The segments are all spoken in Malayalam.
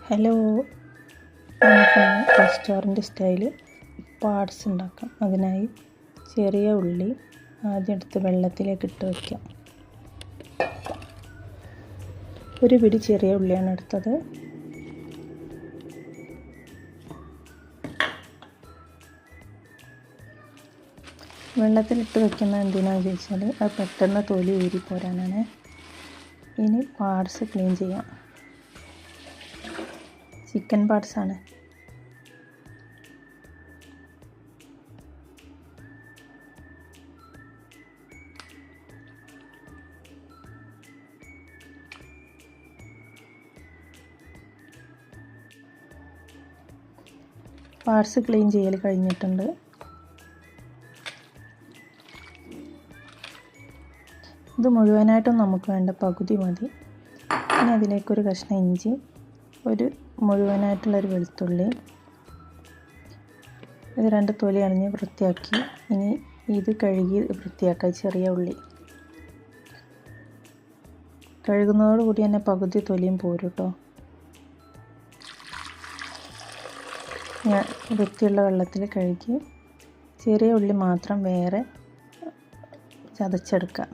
ഹലോ, നമുക്കിന്ന് റെസ്റ്റോറൻറ്റ് സ്റ്റൈല് പാർട്സ് ഉണ്ടാക്കാം. അതിനായി ചെറിയ ഉള്ളി ആദ്യം എടുത്ത് വെള്ളത്തിലേക്ക് ഇട്ട് വയ്ക്കാം. ഒരു പിടി ചെറിയ ഉള്ളിയാണ് എടുത്തത്. വെള്ളത്തിലിട്ട് വയ്ക്കുന്നത് എന്തിനാണെന്ന് ചോദിച്ചാൽ അത് പെട്ടെന്ന് തൊലി ഊരി പോരാനാണ്. ഇനി പാർട്സ് ക്ലീൻ ചെയ്യാം. ചിക്കൻ പാർട്സാണ്. പാർട്സ് ക്ലീൻ ചെയ്യൽ കഴിഞ്ഞിട്ടുണ്ട്. ഇത് മുഴുവനായിട്ടും നമുക്ക് വേണ്ട പകുതി മതി. ഇനി അതിലേക്കൊരു കഷ്ണം ഇഞ്ചി, ഒരു മുഴുവനായിട്ടുള്ളൊരു വെളുത്തുള്ളി, ഇത് 2 തൊലി അണിഞ്ഞ് വൃത്തിയാക്കി. ഇനി ഇത് കഴുകി വൃത്തിയാക്കുക. ചെറിയ ഉള്ളി കഴുകുന്നതോടുകൂടി തന്നെ പകുതി തൊലിയും പോരും കേട്ടോ. ഞാൻ വൃത്തിയുള്ള വെള്ളത്തിൽ കഴുകി ചെറിയ ഉള്ളി മാത്രം വേറെ ചതച്ചെടുക്കുക.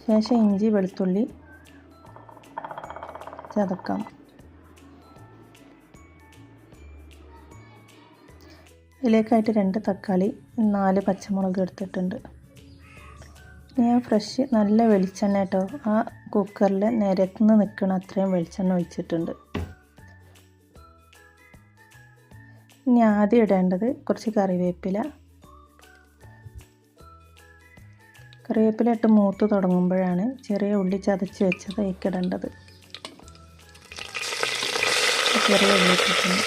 ശേഷം ഇഞ്ചി വെളുത്തുള്ളി ചതക്കാം. ഇതിലേക്കായിട്ട് 2 തക്കാളി, 4 പച്ചമുളക് എടുത്തിട്ടുണ്ട്. ഞാൻ ഫ്രഷ് നല്ല വെളിച്ചെണ്ണ കേട്ടോ, ആ കുക്കറിൽ നിരത്തുനിന്ന് നിൽക്കണ അത്രയും വെളിച്ചെണ്ണ ഒഴിച്ചിട്ടുണ്ട്. ഇനി ആദ്യം ഇടേണ്ടത് കുറച്ച് കറിവേപ്പില ഇട്ട് മൂത്ത് തുടങ്ങുമ്പോഴാണ് ചെറിയ ഉള്ളി ചതച്ച് വെച്ചത് ഇടേണ്ടത്. ചെറിയ ഉള്ളി ഇട്ടിട്ടുണ്ട്.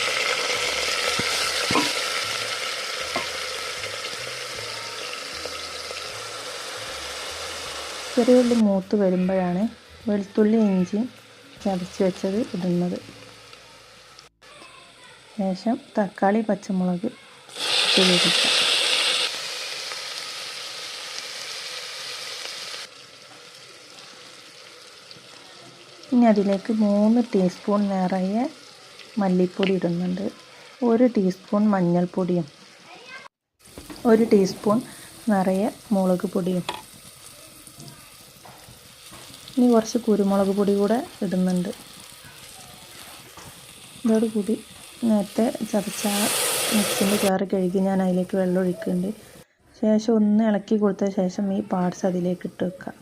ചെറിയ ഉള്ളി മൂത്ത് വരുമ്പോഴാണ് വെളുത്തുള്ളി ഇഞ്ചി ചതച്ച് വെച്ചത് ഇടുന്നത്. ശേഷം തക്കാളി പച്ചമുളക് വേവിക്കാം. ഇനി അതിലേക്ക് 3 ടീസ്പൂൺ നിറയെ മല്ലിപ്പൊടി ഇടുന്നുണ്ട്. 1 ടീസ്പൂൺ മഞ്ഞൾപ്പൊടിയും 1 ടീസ്പൂൺ നിറയെ മുളക് പൊടിയും. ഇനി കുറച്ച് കുരുമുളക് പൊടി കൂടെ ഇടുന്നുണ്ട്. ഇതോടുകൂടി നേരത്തെ ചതച്ച മിക്സിൻ്റെ ജാറ് കഴുകി ഞാൻ അതിലേക്ക് വെള്ളം ഒഴിക്കുന്നുണ്ട്. ശേഷം ഒന്ന് ഇളക്കി കൊടുത്ത ശേഷം ഈ പാർട്സ് അതിലേക്ക് ഇട്ട് വെക്കുക.